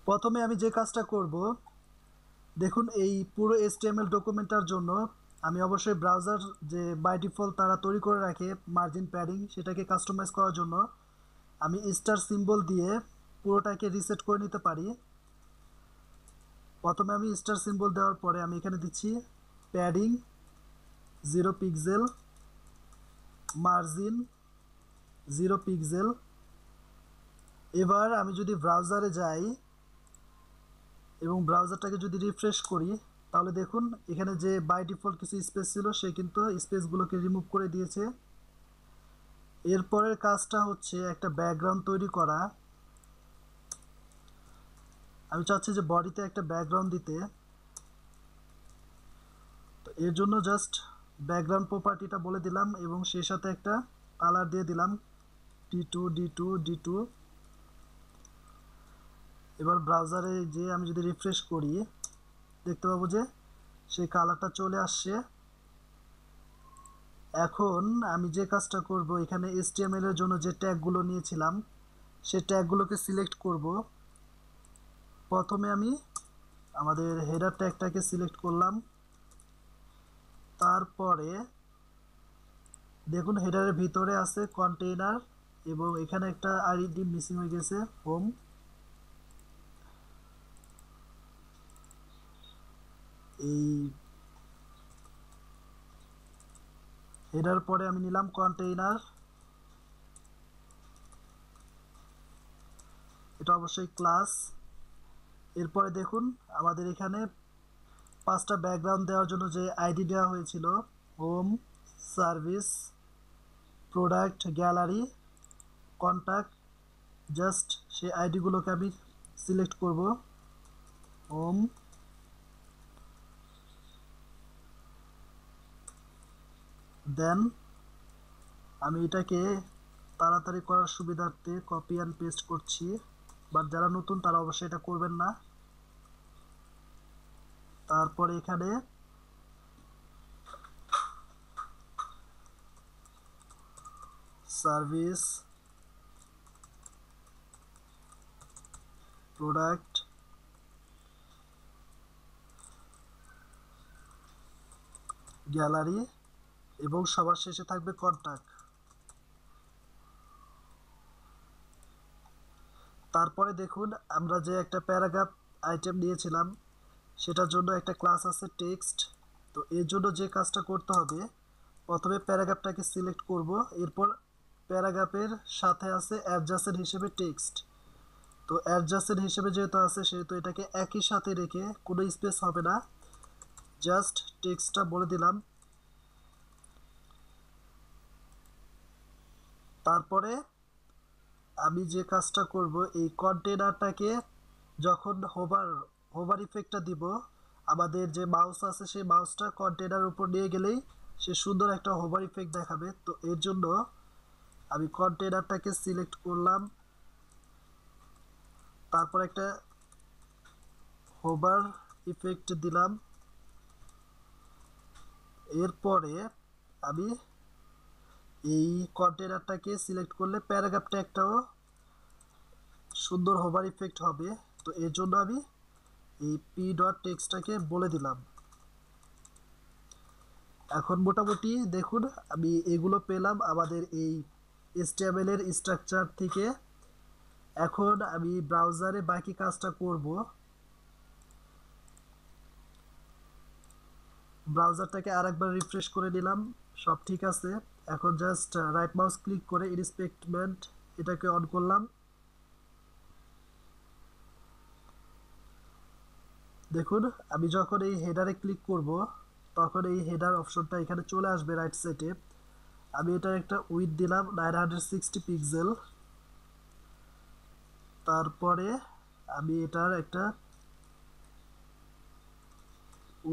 প্রথমে আমি যে কাজটা করব, দেখুন এই পুরো HTML ডকুমেন্টটার জন্য আমি অবশ্যই ব্রাউজার যে বাই ডিফল্ট তারা তৈরি করে রাখে মার্জিন প্যাডিং, সেটাকে কাস্টমাইজ করার জন্য আমি স্টার সিম্বল দিয়ে পুরোটাকে রিসেট করে নিতে পারি। প্রথমে আমি স্টার সিম্বল দেওয়ার পরে আমি এখানে দিচ্ছি প্যাডিং 0 পিক্সেল, মার্জিন 0 পিক্সেল। এবার আমি যদি ব্রাউজারে যাই এবং ব্রাউজারটাকে যদি রিফ্রেশ করি, তাহলে দেখুন এখানে যে বাই ডিফল্ট কিছু স্পেস ছিল সে কিন্তু স্পেসগুলোকে রিমুভ করে দিয়েছে। এরপরের কাজটা হচ্ছে একটা ব্যাকগ্রাউন্ড তৈরি করা। আমি চাচ্ছি যে বডিতে একটা ব্যাকগ্রাউন্ড দিতে, তো এর জন্য জাস্ট ব্যাকগ্রাউন্ড প্রপার্টিটা বলে দিলাম এবং সেই সাথে একটা কালার দিয়ে দিলাম D2 এবার ব্রাউজারে যে আমি যদি রিফ্রেশ করি, দেখতে পাবো যে সেই কালারটা চলে আসছে। এখন আমি যে কাজটা করব, এখানে HTML এর জন্য যে ট্যাগগুলো নিয়েছিলাম সেই ট্যাগগুলোকে সিলেক্ট করব। প্রথমে আমি আমাদের হেডার ট্যাগটাকে সিলেক্ট করলাম, তারপরে দেখুন হেডারের ভিতরে আছে কন্টেইনার এবং এখানে একটা আইডি মিসিং হয়ে গেছে, হোম। এই হেডার পরে আমি নিলাম কন্টেইনার, এটা অবশ্যই ক্লাস। এরপরে দেখুন আমাদের এখানে 5টা ব্যাকগ্রাউন্ড দেওয়ার জন্য যে আইডি দেওয়া হয়েছিল, home, service, product, gallery, contact, just সেই আইডিগুলোকে আমি সিলেক্ট করব। হোম, দেন আমি এটাকে তাড়াতাড়ি করার সুবিধার্থে কপি অ্যান্ড পেস্ট করছি, বাট যারা নতুন তারা অবশ্যই এটা করবেন না। তারপরে এখানে সার্ভিস, প্রোডাক্ট, গ্যালারি এবং সবার শেষে থাকবে কন্ট্যাক্ট। তারপরে দেখুন আমরা যে একটা প্যারাগ্রাফ আইটেম নিয়েছিলাম সেটার জন্য একটা ক্লাস আছে টেক্সট। তো এর জন্য যে কাজটা করতে হবে, প্রথমে প্যারাগ্রাফটাকে সিলেক্ট করব, এরপর প্যারাগ্রাফের সাথে আছে অ্যাডজাসেন্ট হিসেবে টেক্সট। তো অ্যাডজাসেন্ট হিসেবে যেহেতু আছে সেহেতু এটাকে একই সাথে রেখে কোনো স্পেস হবে না, জাস্ট টেক্সটটা বলে দিলাম। তারপরে আমি যে কাজটা করব, এই কন্টেনারটাকে যখন হোভার ইফেক্টটা দিব, আমাদের যে মাউস আছে সেই মাউসটা কন্টেনার উপর নিয়ে গেলেই সে সুন্দর একটা হোভার ইফেক্ট দেখাবে। তো এর জন্য আমি কন্টেনারটাকে সিলেক্ট করলাম, তারপর একটা হোভার ইফেক্ট দিলাম। এরপরে আমি এই কন্টেনারটাকে সিলেক্ট করলে প্যারাগ্রাফটা একটাও সুন্দর হোভার ইফেক্ট হবে। তো এর জন্য আমি এই p.টেক্সটটাকে বলে দিলাম। এখন মোটামুটি দেখুন আমি এগুলো পেলাম আমাদের এই HTML এর স্ট্রাকচার থেকে। এখন আমি ব্রাউজারে বাকি কাজটা করব। ব্রাউজারটাকে আরেকবার রিফ্রেশ করে নিলাম, সব ঠিক আছে। এখন জাস্ট রাইট মাউস ক্লিক করে ইন্সপেক্টমেন্ট এটাকে অন করলাম। দেখুন আমি যখন এই হেডারে ক্লিক করব তখন এই হেডার অপশনটা এখানে চলে আসবে রাইট সাইডে। আমি এটার একটা উইথ দিলাম 960 পিক্সেল। তারপরে আমি এটার একটা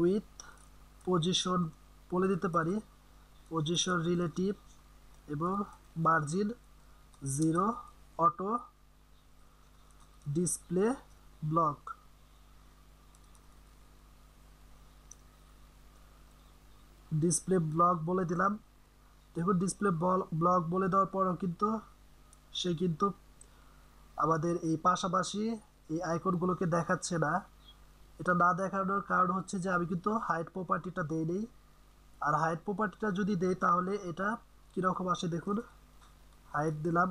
উইথ পজিশন বলে দিতে পারি, পজিশন রিলেটিভ এবং margin 0, auto display block. Display block বলে দিলাম। দেখুন ডিসপ্লে ব্লক বলে দেওয়ার পরও কিন্তু সে কিন্তু আমাদের এই পাশাপাশি এই আইকনগুলোকে দেখাচ্ছে না। এটা না দেখানোর কারণ হচ্ছে যে আমি কিন্তু হাইট প্রপার্টিটা দেইনি। আর হাইট প্রপার্টিটা যদি দেই তাহলে এটা কীরকম আসে দেখুন। হাইট দিলাম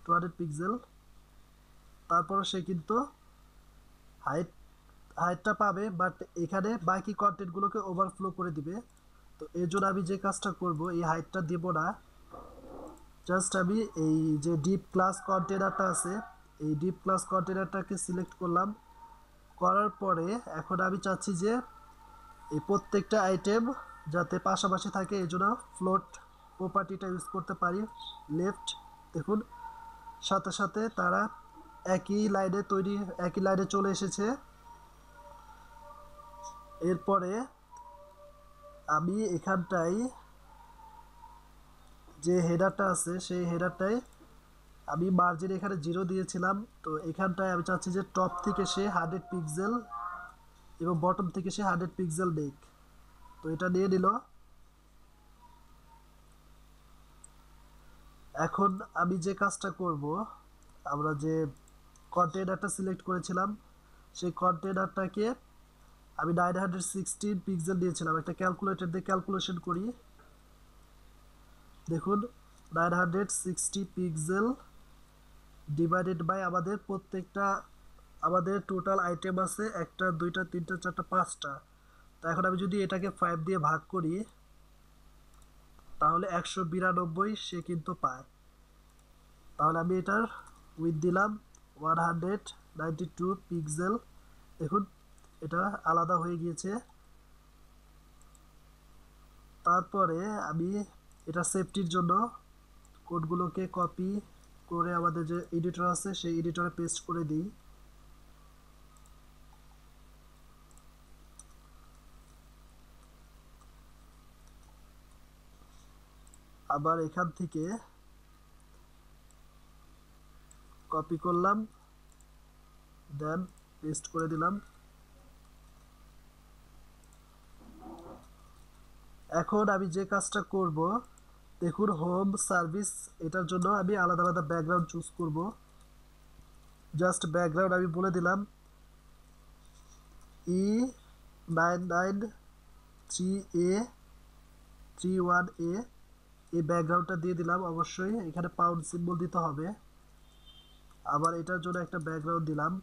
200 পিক্সেল, তারপরে সে কিন্তু হাইট হাইটটা পাবে, বাট এখানে বাকি কন্টেন্টগুলোকে ওভারফ্লো করে দিবে। তো এর জন্য আমি যে কাজটা করব, এই হাইটটা দেব না, জাস্ট আমি এই যে ডিপ ক্লাস কন্টেনারটা আছে, এই ডিপ ক্লাস কন্টেনারটাকে সিলেক্ট করলাম। করার পরে এখন আমি চাচ্ছি যে এই প্রত্যেকটা আইটেম যাতে পাশাপাশি থাকে, এই জন্য ফ্লোট প্রপার্টিটা ইউজ করতে পারি। লেফট দেখুন, সাথে সাথে তারা একই লাইনে চলে এসেছে। এরপরে আমি এখানটায় যে হেডারটা আছে সেই হেডারটায় আমি মার্জিন এখানে 0 দিয়েছিলাম। তো এখানটায় আমি চাচ্ছি যে টপ থেকে সে 100 পিক্সেল এবং বটম থেকে সে 100 পিক্সেল নেক। তো এটা নিয়ে নিল। এখন আমি যে কাজটা করব, আমরা যে কন্টেনারটা সিলেক্ট করেছিলাম সেই কন্টেনারটাকে আমি 916 পিক্সেল দিয়েছিলাম। একটা ক্যালকুলেটর দিয়ে ক্যালকুলেশন করি, দেখুন 960 পিক্সেল ডিভাইডেড বাই আমাদের প্রত্যেকটা, আমাদের টোটাল আইটেম আছে 1টা 2টা 3টা 4টা 5টা। তো এখন আমি যদি এটাকে 5 দিয়ে ভাগ করি তাহলে 192 সে কিন্তু পায়। তাহলে আমি এটার উইথ দিলাম 192 পিক্সেল, দেখুন এটা আলাদা হয়ে গিয়েছে। তারপরে আমি এটা সেফটির জন্য কোডগুলোকে কপি করে আমাদের যে এডিটর আছে সেই এডিটরে পেস্ট করে দিই। আবার এখান থেকে কপি করলাম, দেন পেস্ট করে দিলাম। এখন আমি যে কাজটা করব, দেখুন হোম সার্ভিস, এটার জন্য আমি আলাদা আলাদা ব্যাকগ্রাউন্ড চুজ করব। জাস্ট ব্যাকগ্রাউন্ড আমি বলে দিলাম E993A31A, এই ব্যাকগ্রাউন্ডটা দিয়ে দিলাম। অবশ্যই এখানে পাউন্ড সিম্বল দিতে হবে। আবার এটার জন্য একটা ব্যাকগ্রাউন্ড দিলাম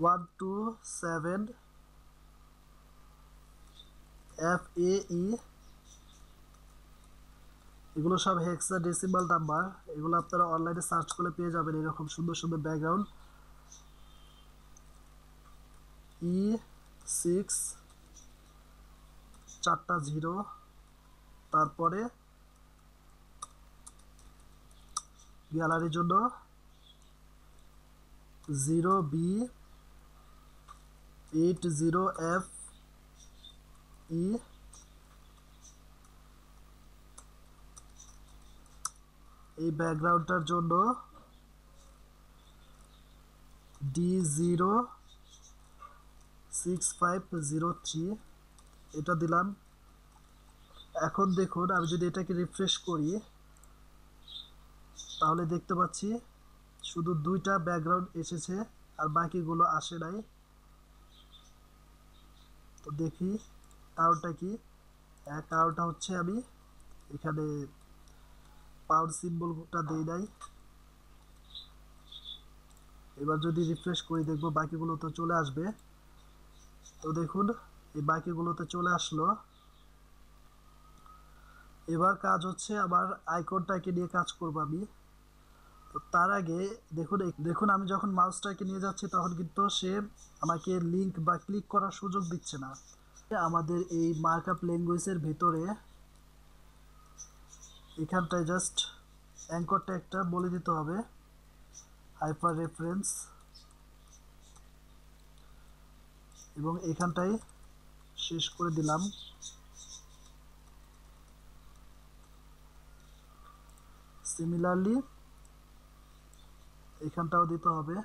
127FAE, এগুলো সব হেক্সাডেসিমাল নাম্বার। এগুলো আপনারা অনলাইনে সার্চ করে পেয়ে যাবেন এরকম সুন্দর সুন্দর ব্যাকগ্রাউন্ড। E6 4টা 0, তারপরে গ্যালারির জন্য 0B80FE, এই ব্যাকগ্রাউন্ডটার জন্য D06503, এটা দিলাম। এখন দেখুন আমি যদি এটাকে রিফ্রেশ করি তাহলে দেখতে পাচ্ছি শুধু 2টা ব্যাকগ্রাউন্ড এসেছে আর বাকিগুলো আসে নাই। তো দেখি কারণটা কি। কারণটা হচ্ছে আমি এখানে পাউন্ড সিম্বলটা দেই নাই। এবার যদি রিফ্রেশ করি দেখবো বাকিগুলো তো চলে আসবে। তো দেখুন এই বাকিগুলোতে চলে আসলো। এবার কাজ হচ্ছে আমার আইকনটাকে নিয়ে কাজ করব আমি। তো তার আগে দেখুন আমি যখন মাউসটাকে নিয়ে যাচ্ছি তখন কিন্তু সে আমাকে লিঙ্ক বা ক্লিক করার সুযোগ দিচ্ছে না। আমাদের এই মার্কআপ ল্যাঙ্গুয়েজের ভিতরে এখানটায় জাস্ট অ্যাঙ্করটা একটা বলে দিতে হবে, হাইপার রেফারেন্স, এবং এখানটায় শেষ করে দিলাম। সিমিলারলি এখানটাও দিতে হবে।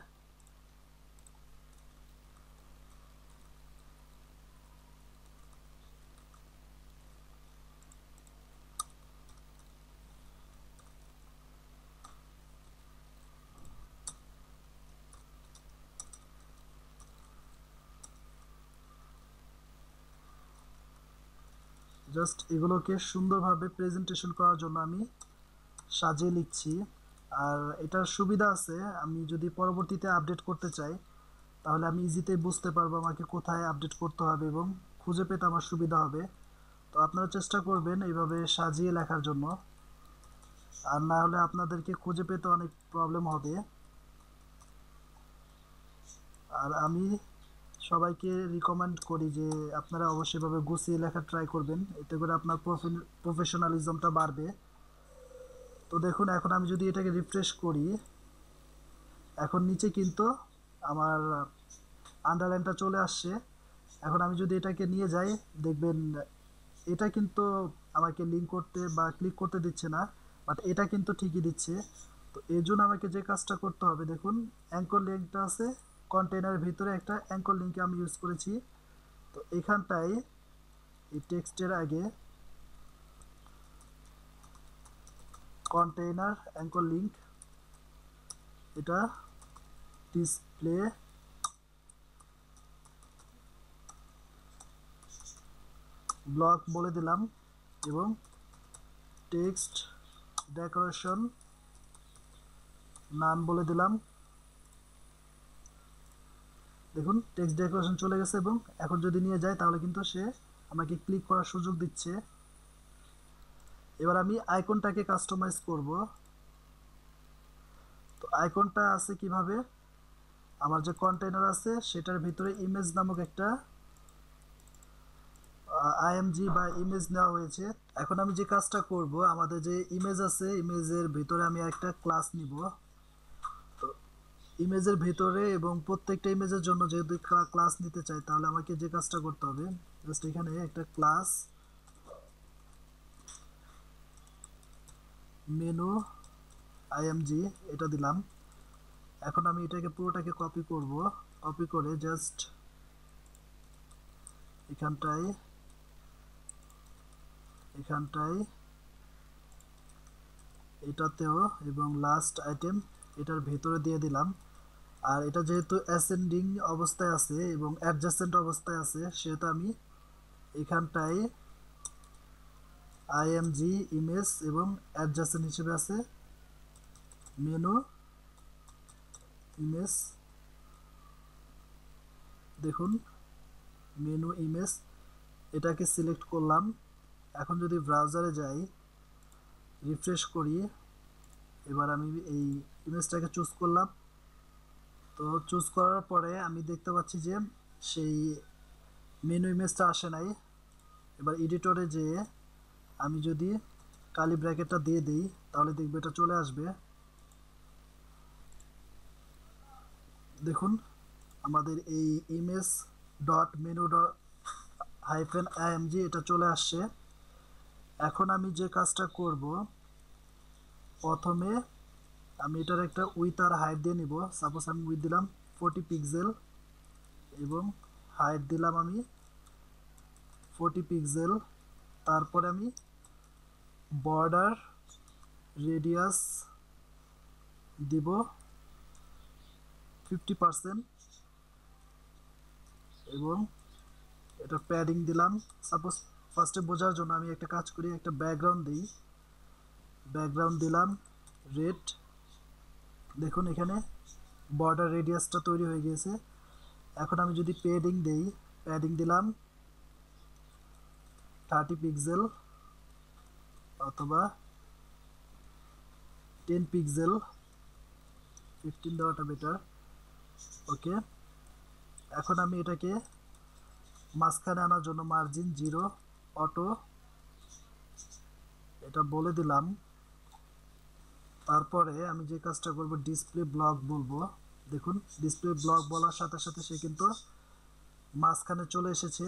জাস্ট এগুলোকে সুন্দরভাবে প্রেজেন্টেশন করার জন্য আমি সাজিয়ে লিখছি। আর এটার সুবিধা আছে, আমি যদি পরবর্তীতে আপডেট করতে চাই তাহলে আমি ইজিতে বুঝতে পারবো আমাকে কোথায় আপডেট করতে হবে এবং খুঁজে পেতে আমার সুবিধা হবে। তো আপনারা চেষ্টা করবেন এইভাবে সাজিয়ে লেখার জন্য, আর না হলে আপনাদেরকে খুঁজে পেতে অনেক প্রবলেম হবে। আর আমি সবাইকে রিকমেন্ড করি যে আপনারা অবশ্যই ভাবে গুছিয়ে লেখা ট্রাই করবেন, এতে করে আপনার প্রফেশনালিজমটা বাড়বে। তো দেখুন এখন আমি যদি এটাকে রিফ্রেশ করি, এখন নিচে কিন্তু আমার আন্ডারলাইনটা চলে আসছে। এখন আমি যদি এটাকে নিয়ে যাই দেখবেন এটা কিন্তু আমাকে লিঙ্ক করতে বা ক্লিক করতে দিচ্ছে না, বাট এটা কিন্তু ঠিকই দিচ্ছে। তো এর জন্য আমাকে যে কাজটা করতে হবে, দেখুন অ্যাঙ্কর লিঙ্কটা আছে কন্টেনারের ভিতরে, একটা অ্যাঙ্কর লিঙ্ক আমি ইউজ করেছি। তো এখানটায় এই টেক্সটের আগে কন্টেইনার অ্যাঙ্কর লিঙ্ক, এটা ডিসপ্লে ব্লক বলে দিলাম এবং টেক্সট ডেকোরেশন নাম বলে দিলাম। দেখুন টেক্সট ডেকোরেশন চলে গেছে এবং এখন যদি নিয়ে যায় তাহলে কিন্তু সে আমাকে ক্লিক করার সুযোগ দিচ্ছে। এবার আমি আইকনটাকে কাস্টমাইজ করব। তো আইকনটা আছে কিভাবে, আমার যে কন্টেইনার আছে সেটার ভিতরে ইমেজ নামক একটা আইএমজি বা ইমেজ নেওয়া হয়েছে। এখন আমি যে কাজটা করব, আমাদের যে ইমেজ আছে ইমেজের ভিতরে আমি একটা ক্লাস নিব। তো ইমেজের ভিতরে এবং প্রত্যেকটা ইমেজের জন্য যেহেতু ক্লাস নিতে চাই তাহলে আমাকে যে কাজটা করতে হবে, জাস্ট এখানে একটা ক্লাস মেনু আইএমজি এটা দিলাম। এখন আমি এটাকে পুরোটাকে কপি করব, কপি করে জাস্ট এখানটায় এটাতেও এবং লাস্ট আইটেম এটার ভেতরে দিয়ে দিলাম। আর এটা যেহেতু অ্যাসেন্ডিং অবস্থায় আছে এবং অ্যাডজাসেন্ট অবস্থায় আছে সেহেতু আমি এখানটায় আইএমজি ইমেজ এবং অ্যাডজাসেন্ট হিসেবে আছে মেনু ইমেজ। দেখুন মেনু ইমেজ এটাকে সিলেক্ট করলাম। এখন যদি ব্রাউজারে যাই রিফ্রেশ করি, এবার আমি এই ইমেজটাকে চুজ করলাম। তো চুজ করার পরে আমি দেখতে পাচ্ছি যে সেই মেনু ইমেজটা আসে নাই। এবার এডিটরে যেয়ে আমি যদি কালি ব্র্যাকেটটা দিয়ে দিই তাহলে দেখবে এটা চলে আসবে। দেখুন আমাদের এই image dot menu dot hyphen IMG এটা চলে আসছে। এখন আমি যে কাজটা করব, প্রথমে আমি এটার একটা উইথ আর হাইট দিয়ে নিব। সাপোজ আমি উইথ দিলাম 40 পিক্সেল এবং হাইট দিলাম আমি 40 পিক্সেল। তারপরে আমি বর্ডার রেডিয়াস দিব 50% এবং এটা প্যাডিং দিলাম। সাপোজ ফার্স্টে বোঝার জন্য আমি একটা কাজ করি, একটা ব্যাকগ্রাউন্ড দিই, ব্যাকগ্রাউন্ড দিলাম রেড। দেখুন এখানে বর্ডার রেডিয়াসটা তৈরি হয়ে গিয়েছে। এখন আমি যদি প্যাডিং দেই, প্যাডিং দিলাম 30 পিক্সেল অথবা 10 পিক্সেল, 15 দেওয়াটা বেটার। ওকে, এখন আমি এটাকে মাঝখানে আনার জন্য মার্জিন 0 অটো এটা বলে দিলাম। তারপরে আমি যে কাজটা করব ডিসপ্লে ব্লক বলবো। দেখুন ডিসপ্লে ব্লক বলার সাথে সাথে সে কিন্তু মাঝখানে চলে এসেছে।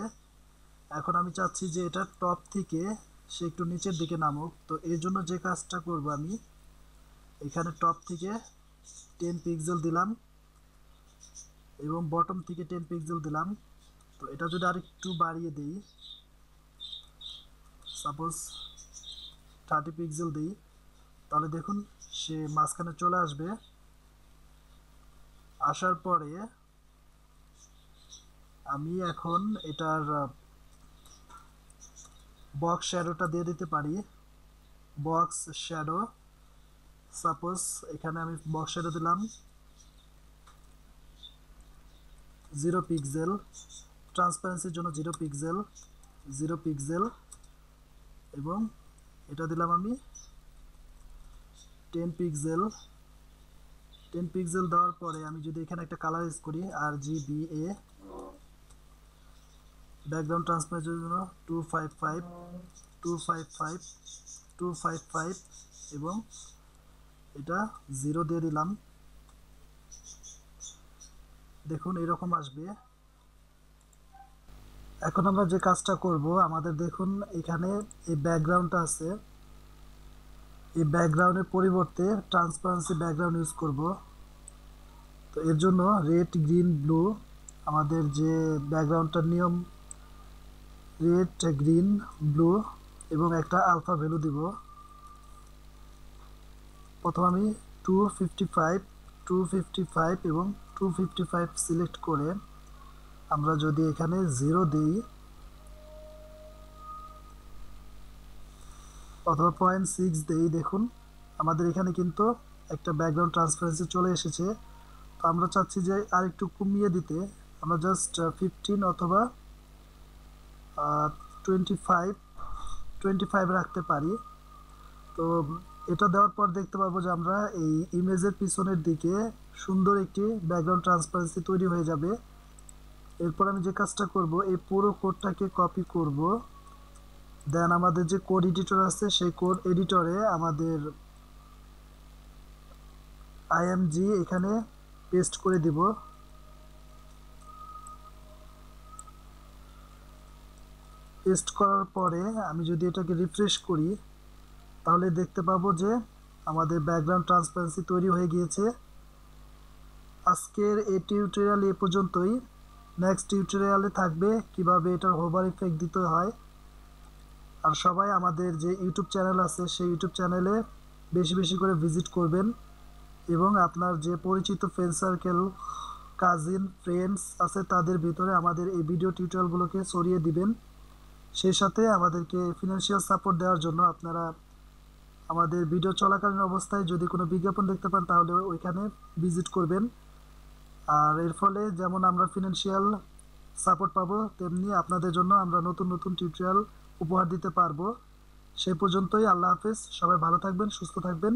এখন আমি চাচ্ছি যে এটা টপ থেকে সে একটু নিচের দিকে নামুক। তো এর জন্য যে কাজটা করব আমি এখানে টপ থেকে 10 পিক্সেল দিলাম এবং বটম থেকে 10 পিক্সেল দিলাম। তো এটা যদি আরেকটু বাড়িয়ে দিই, সাপোজ 30 পিক্সেল দিই, তাহলে দেখুন সে মাঝখানে চলে আসবে। আসার পরে আমি এখন এটার বক্স শ্যাডোটা দিয়ে দিতে পারি। বক্স শ্যাডো, সাপোজ এখানে আমি বক্স শ্যাডো দিলাম 0 পিক্সেল, ট্রান্সপারেন্সির জন্য 0 পিক্সেল, 0 পিক্সেল, এবং এটা দিলাম আমি 10 পিক্সেল। 10 পিক্সেল দেওয়ার পরে আমি যদি এখানে একটা কালার ইউজ করি RGBA, ব্যাকগ্রাউন্ড ট্রান্সপারেন্সির জন্য 255, 255, 255 এবং এটা 0 দিয়ে দিলাম। দেখুন এরকম আসবে। এখন আমরা যে কাজটা করব, আমাদের দেখুন এখানে এই ব্যাকগ্রাউন্ডটা আছে, এই ব্যাকগ্রাউন্ডের পরিবর্তে ট্রান্সপারেন্সি ব্যাকগ্রাউন্ড ইউজ করব। তো এর জন্য রেড, গ্রিন, ব্লু, আমাদের যে ব্যাকগ্রাউন্ডটার নিয়ম রেড, গ্রিন, ব্লু এবং একটা আলফা ভ্যালু দিব। প্রথম আমি 255, 255 এবং 255 সিলেক্ট করে আমরা যদি এখানে 0 দিই অথবা 0.6 দেই, দেখুন আমাদের এখানে কিন্তু একটা ব্যাকগ্রাউন্ড ট্রান্সপারেন্সি চলে এসেছে। তো আমরা চাচ্ছি যে আর একটু কমিয়ে দিতে, আমরা জাস্ট 15 অথবা 25, 25 রাখতে পারি। তো এটা দেওয়ার পর দেখতে পাবো যে আমরা এই ইমেজের পিছনের দিকে সুন্দর একটি ব্যাকগ্রাউন্ড ট্রান্সপারেন্সি তৈরি হয়ে যাবে। এরপর আমি যে কাজটা করব, এই পুরো কোডটাকে কপি করব, দেন আমাদের যে কোড এডিটর আছে সেই কোড এডিটরে আমাদের আইএমজি এখানে পেস্ট করে দিব। পেস্ট করার পরে আমি যদি এটাকে রিফ্রেশ করি তাহলে দেখতে পাবো যে আমাদের ব্যাকগ্রাউন্ড ট্রান্সপারেন্সি তৈরি হয়ে গিয়েছে। আজকের এই টিউটোরিয়াল এ পর্যন্তই। নেক্সট টিউটোরিয়ালে থাকবে কিভাবে এটার হোভার ইফেক্ট দিতে হয়। আর সবাই আমাদের যে ইউটিউব চ্যানেল আছে সেই ইউটিউব চ্যানেলে বেশি বেশি করে ভিজিট করবেন এবং আপনার যে পরিচিত ফ্রেন্ড সার্কেল, কাজিন, ফ্রেন্ডস আছে তাদের ভিতরে আমাদের এই ভিডিও টিউটোরিয়ালগুলোকে ছড়িয়ে দিবেন। সেই সাথে আমাদেরকে ফিনান্সিয়াল সাপোর্ট দেওয়ার জন্য আপনারা আমাদের ভিডিও চলাকালীন অবস্থায় যদি কোনো বিজ্ঞাপন দেখতে পান তাহলে ওইখানে ভিজিট করবেন। আর এর ফলে যেমন আমরা ফিনান্সিয়াল সাপোর্ট পাবো, তেমনি আপনাদের জন্য আমরা নতুন নতুন টিউটোরিয়াল উপহার দিতে পারবো। সেই পর্যন্তই, আল্লাহ হাফেজ। সবাই ভালো থাকবেন, সুস্থ থাকবেন।